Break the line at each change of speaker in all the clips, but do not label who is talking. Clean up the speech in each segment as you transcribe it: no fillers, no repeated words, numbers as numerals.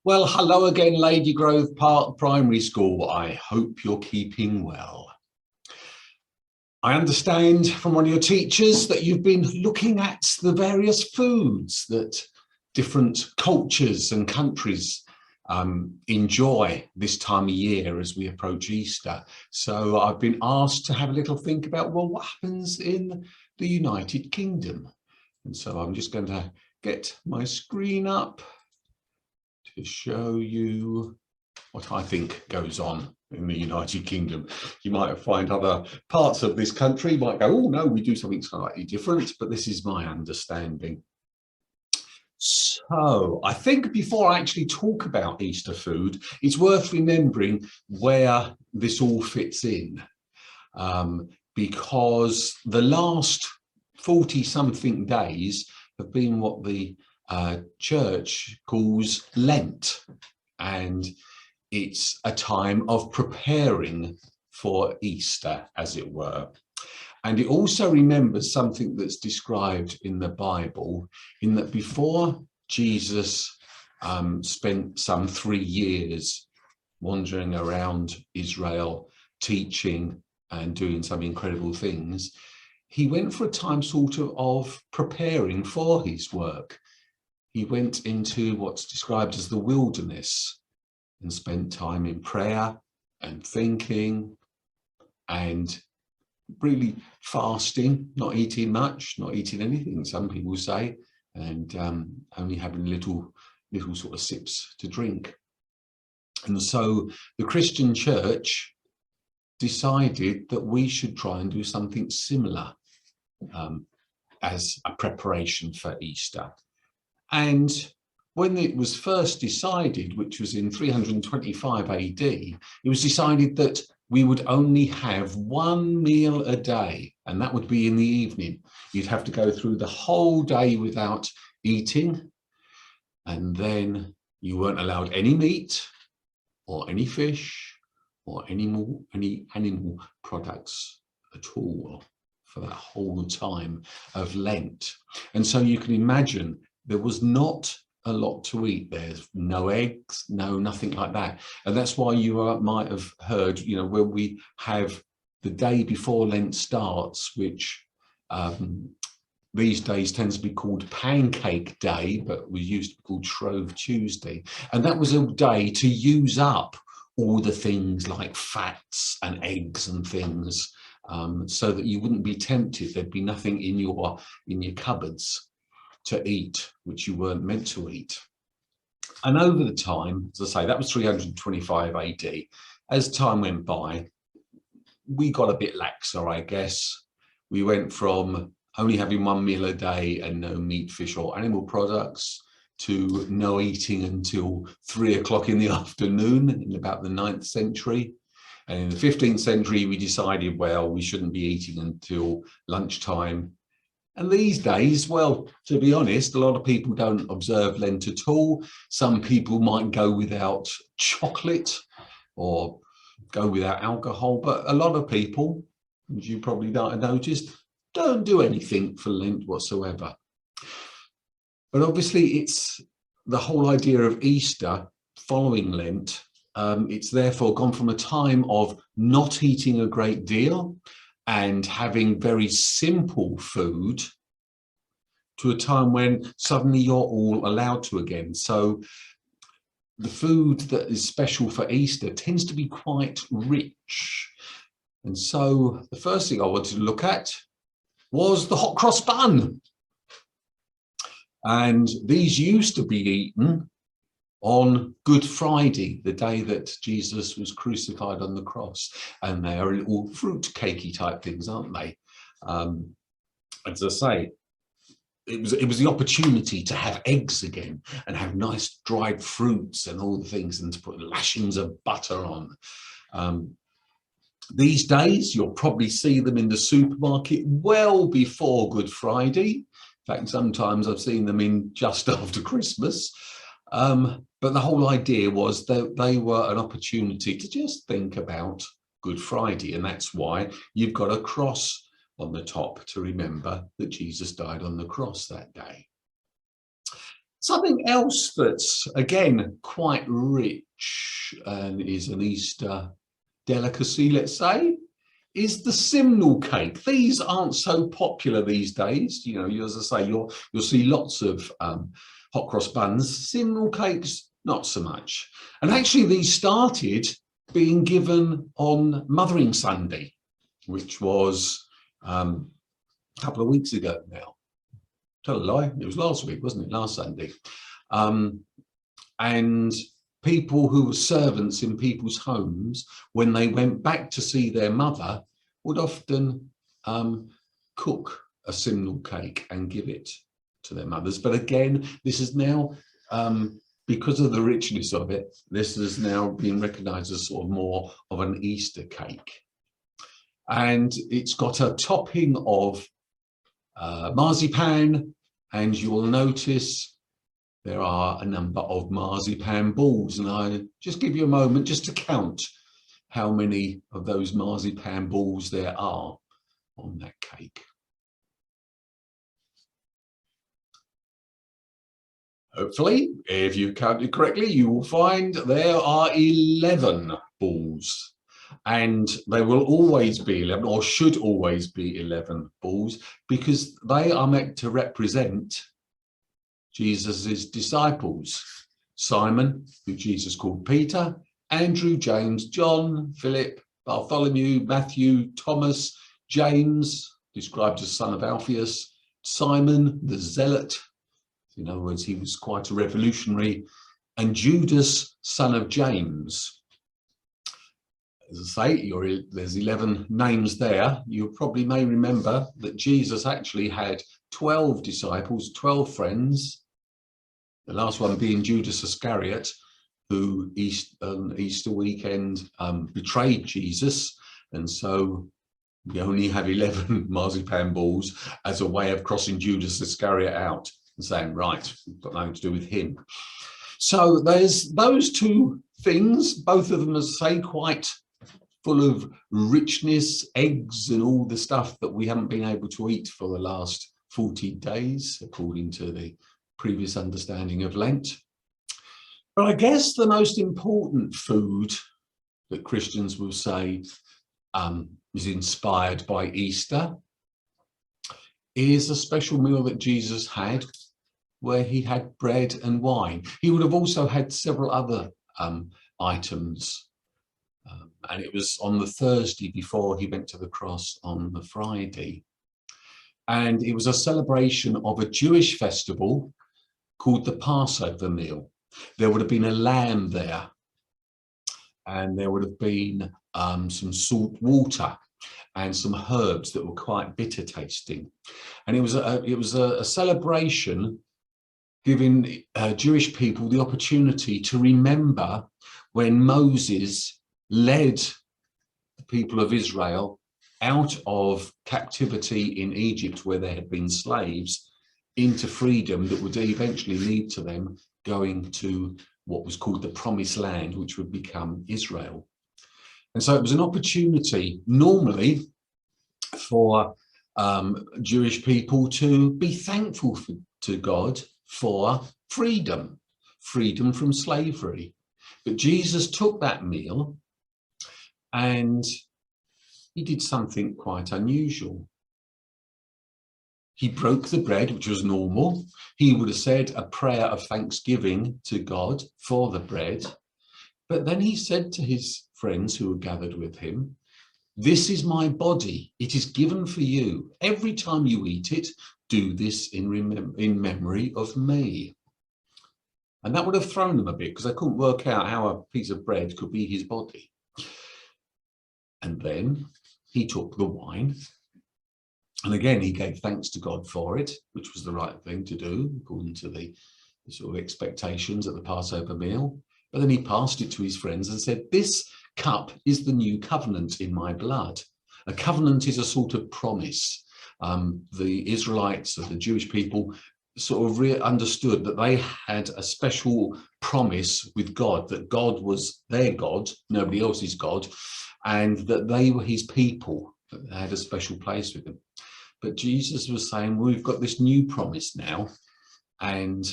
Well, hello again, Lady Grove Park Primary School. I hope you're keeping well. I understand from one of your teachers that you've been looking at the various foods that different cultures and countries enjoy this time of year as we approach Easter. So I've been asked to have a little think about, well, what happens in the United Kingdom? And so I'm just going to get my screen up to show you what I think goes on in the United Kingdom. You might find other parts of this country might go, oh no, we do something slightly different, but this is my understanding. So I think before I actually talk about Easter food, it's worth remembering where this all fits in, because the last 40-something days have been what the church calls Lent, and it's a time of preparing for Easter, as it were. And it also remembers something that's described in the Bible, in that before Jesus spent some 3 years wandering around Israel, teaching and doing some incredible things, he went for a time sort of preparing for his work. He went into what's described as the wilderness and spent time in prayer and thinking and really fasting, not eating much, not eating anything, some people say, and only having little sort of sips to drink. And so the Christian church decided that we should try and do something similar as a preparation for Easter. And when it was first decided, which was in 325 AD, it was decided that we would only have one meal a day, and that would be in the evening. You'd have to go through the whole day without eating, and then you weren't allowed any meat or any fish or any animal products at all for that whole time of Lent. And so you can imagine there was not a lot to eat. There's no eggs, nothing like that. And that's why you might have heard, you know, when we have the day before Lent starts, which these days tends to be called Pancake Day, but we used to be called Shrove Tuesday. And that was a day to use up all the things like fats and eggs and things, so that you wouldn't be tempted. There'd be nothing in your cupboards to eat, which you weren't meant to eat. And over the time, as I say, that was 325 AD. As time went by, we got a bit laxer, I guess. We went from only having one meal a day and no meat, fish or animal products to no eating until 3 o'clock in the afternoon in about the 9th century. And in the 15th century, we decided, well, we shouldn't be eating until lunchtime. And these days, well, to be honest, a lot of people don't observe Lent at all. Some people might go without chocolate or go without alcohol, but a lot of people, as you probably have noticed, don't do anything for Lent whatsoever. But obviously, it's the whole idea of Easter following Lent. It's therefore gone from a time of not eating a great deal and having very simple food to a time when suddenly you're all allowed to again. So the food that is special for Easter tends to be quite rich. And so the first thing I wanted to look at was the hot cross bun. And these used to be eaten on Good Friday, the day that Jesus was crucified on the cross. And they are all fruit cakey type things, aren't they? As I say, it was the opportunity to have eggs again and have nice dried fruits and all the things, and to put lashings of butter on. These days, you'll probably see them in the supermarket well before Good Friday. In fact, sometimes I've seen them in just after Christmas. But the whole idea was that they were an opportunity to just think about Good Friday. And that's why you've got a cross on the top to remember that Jesus died on the cross that day. Something else that's, again, quite rich and is an Easter delicacy, let's say, is the Simnel Cake. These aren't so popular these days. You know, as I say, you'll see lots of hot cross buns. Simnel Cakes, not so much. And actually, these started being given on Mothering Sunday, which was a couple of weeks ago now. Tell a lie, it was last week, wasn't it? Last Sunday. And people who were servants in people's homes, when they went back to see their mother, would often cook a Simnel cake and give it to their mothers. But again, this is now, because of the richness of it, this is now being recognised as sort of more of an Easter cake. And it's got a topping of marzipan, and you'll notice there are a number of marzipan balls, and I just give you a moment just to count how many of those marzipan balls there are on that cake. Hopefully, if you counted correctly, you will find there are 11 balls. And they will always be 11, or should always be 11 balls, because they are meant to represent Jesus's disciples. Simon, who Jesus called Peter, Andrew, James, John, Philip, Bartholomew, Matthew, Thomas, James, described as son of Alphaeus, Simon the Zealot, in other words, he was quite a revolutionary, and Judas, son of James. As I say, there's 11 names there. You probably may remember that Jesus actually had 12 disciples, 12 friends, the last one being Judas Iscariot, who on Easter weekend betrayed Jesus. And so we only have 11 marzipan balls as a way of crossing Judas Iscariot out and saying, right, we've got nothing to do with him. So there's those two things, both of them, as I say, quite full of richness, eggs and all the stuff that we haven't been able to eat for the last 40 days, according to the previous understanding of Lent. But I guess the most important food that Christians will say is inspired by Easter is a special meal that Jesus had, where he had bread and wine. He would have also had several other items. And it was on the Thursday before he went to the cross on the Friday. And it was a celebration of a Jewish festival called the Passover Meal. There would have been a lamb there, and there would have been some salt water and some herbs that were quite bitter tasting. And it was a celebration giving Jewish people the opportunity to remember when Moses led the people of Israel out of captivity in Egypt, where they had been slaves, into freedom that would eventually lead to them going to what was called the Promised Land, which would become Israel. And so it was an opportunity normally for Jewish people to be thankful to God for freedom from slavery. But Jesus took that meal and he did something quite unusual. He broke the bread, which was normal. He would have said a prayer of thanksgiving to God for the bread. But then he said to his friends who were gathered with him, "This is my body. It is given for you. Every time you eat it, do this in memory of me." And that would have thrown them a bit, because they couldn't work out how a piece of bread could be his body. And then he took the wine, and again he gave thanks to God for it, which was the right thing to do according to the sort of expectations at the Passover meal. But then he passed it to his friends and said, "This cup is the new covenant in my blood." A covenant is a sort of promise. The Israelites, or the Jewish people, sort of understood that they had a special promise with God, that God was their God, nobody else's God, and that they were his people, that they had a special place with him. But Jesus was saying, we've got this new promise now, and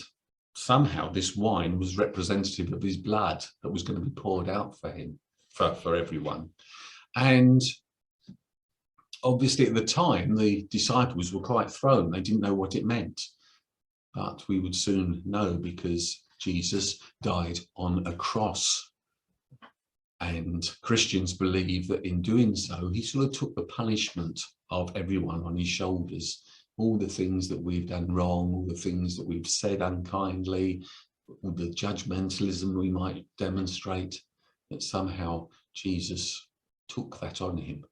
somehow this wine was representative of his blood that was going to be poured out for him, for everyone. And obviously at the time, the disciples were quite thrown. They didn't know what it meant. But we would soon know, because Jesus died on a cross. And Christians believe that in doing so, he sort of took the punishment of everyone on his shoulders. All the things that we've done wrong, all the things that we've said unkindly, all the judgmentalism we might demonstrate, that somehow Jesus took that on him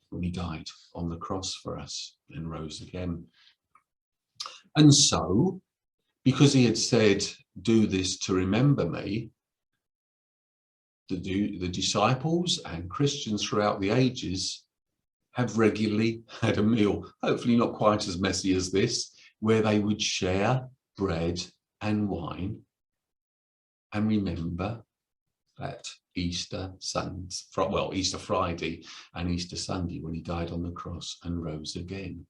when he died on the cross for us and rose again. And so, because he had said, do this to remember me, the disciples and Christians throughout the ages have regularly had a meal, hopefully not quite as messy as this, where they would share bread and wine and remember that Easter Friday and Easter Sunday, when he died on the cross and rose again.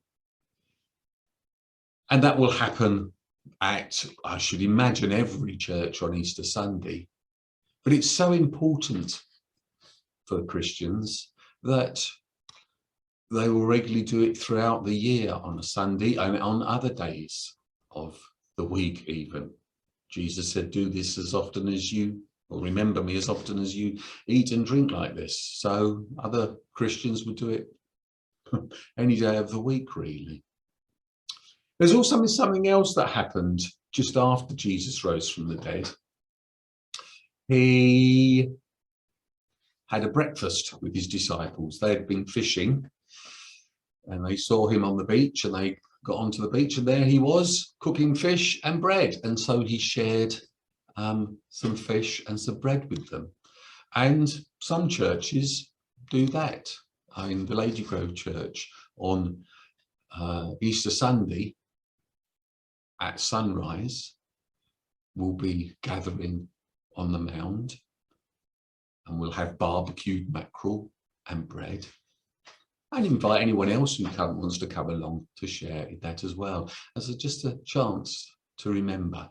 And that will happen at, I should imagine, every church on Easter Sunday. But it's so important for Christians that they will regularly do it throughout the year on a Sunday and on other days of the week even. Jesus said, do this as often as you, or remember me as often as you eat and drink like this. So other Christians would do it any day of the week, really. There's also something else that happened just after Jesus rose from the dead. He had a breakfast with his disciples. They had been fishing and they saw him on the beach, and they got onto the beach, and there he was cooking fish and bread. And so he shared some fish and some bread with them. And some churches do that. In the Lady Grove Church on Easter Sunday at sunrise, we'll be gathering on the mound, and we'll have barbecued mackerel and bread, and invite anyone else who wants to come along to share that as well, as just a chance to remember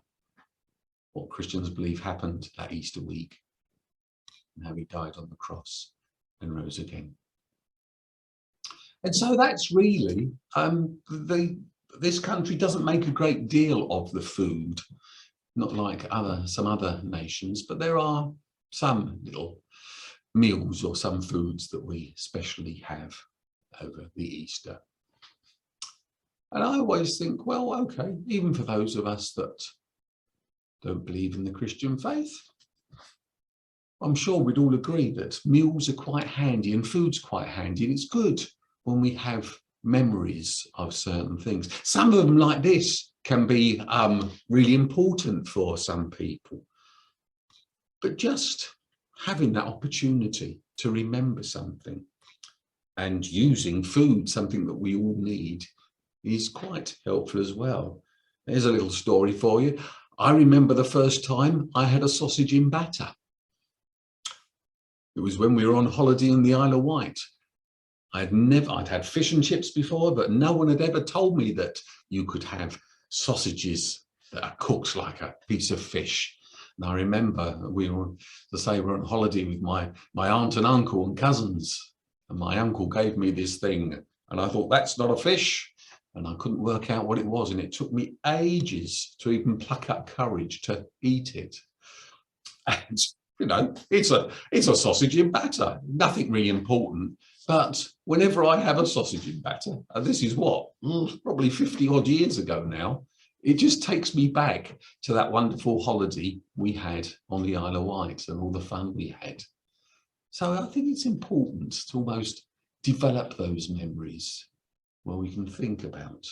what Christians believe happened that Easter week and how he died on the cross and rose again. And so that's really, this country doesn't make a great deal of the food, not like some other nations, but there are some little meals or some foods that we especially have over the Easter. And I always think, well, okay, even for those of us that don't believe in the Christian faith, I'm sure we'd all agree that meals are quite handy and food's quite handy, and it's good when we have memories of certain things. Some of them, like this, can be really important for some people. But just having that opportunity to remember something and using food, something that we all need, is quite helpful as well. There's a little story for you. I remember the first time I had a sausage in batter. It was when we were on holiday in the Isle of Wight. I'd had fish and chips before, but no one had ever told me that you could have sausages that are cooked like a piece of fish. And I remember we were on holiday with my aunt and uncle and cousins, and my uncle gave me this thing, and I thought, that's not a fish, and I couldn't work out what it was, and it took me ages to even pluck up courage to eat it. And you know, it's a sausage in batter, nothing really important. But whenever I have a sausage in batter, and this is what, probably 50 odd years ago now, it just takes me back to that wonderful holiday we had on the Isle of Wight and all the fun we had. So I think it's important to almost develop those memories where we can think about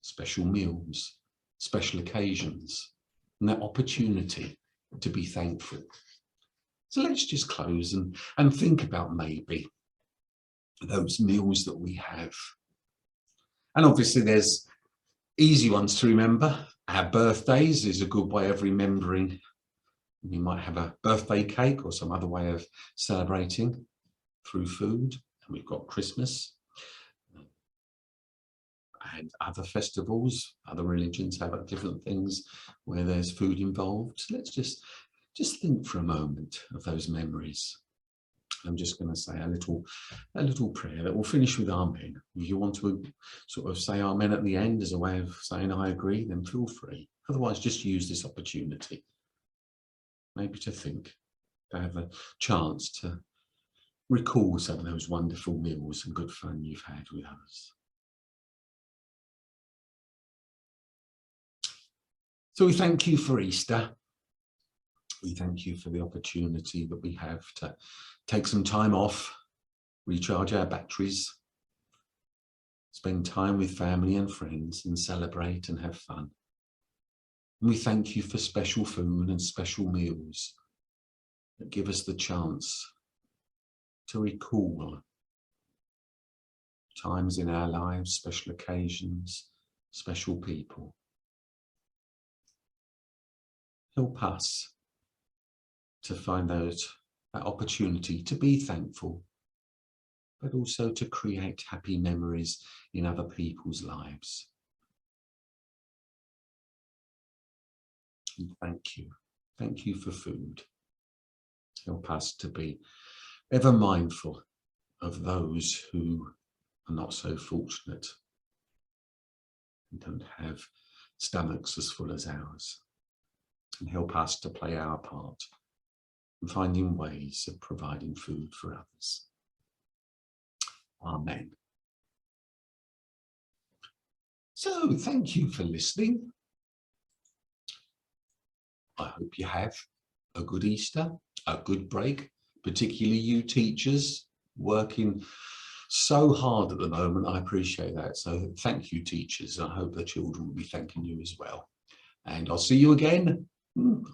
special meals, special occasions, and that opportunity to be thankful. So let's just close and think about maybe those meals that we have. And obviously there's easy ones to remember. Our birthdays is a good way of remembering. We might have a birthday cake or some other way of celebrating through food. And we've got Christmas. and other festivals, other religions have different things where there's food involved. So let's just think for a moment of those memories. I'm just going to say a little prayer that will finish with amen. If you want to sort of say amen at the end as a way of saying I agree, then feel free. Otherwise, just use this opportunity, maybe to think, to have a chance to recall some of those wonderful meals and good fun you've had with others. So we thank you for Easter. We thank you for the opportunity that we have to take some time off, recharge our batteries, spend time with family and friends, and celebrate and have fun. And we thank you for special food and special meals that give us the chance to recall times in our lives, special occasions, special people. Help us to find that opportunity to be thankful, but also to create happy memories in other people's lives. And thank you for food. Help us to be ever mindful of those who are not so fortunate and don't have stomachs as full as ours. And help us to play our part in finding ways of providing food for others. Amen. So, thank you for listening. I hope you have a good Easter, a good break, particularly you teachers working so hard at the moment. I appreciate that. So thank you, teachers. I hope the children will be thanking you as well. And I'll see you again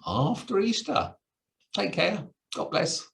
after Easter. Take care. God bless.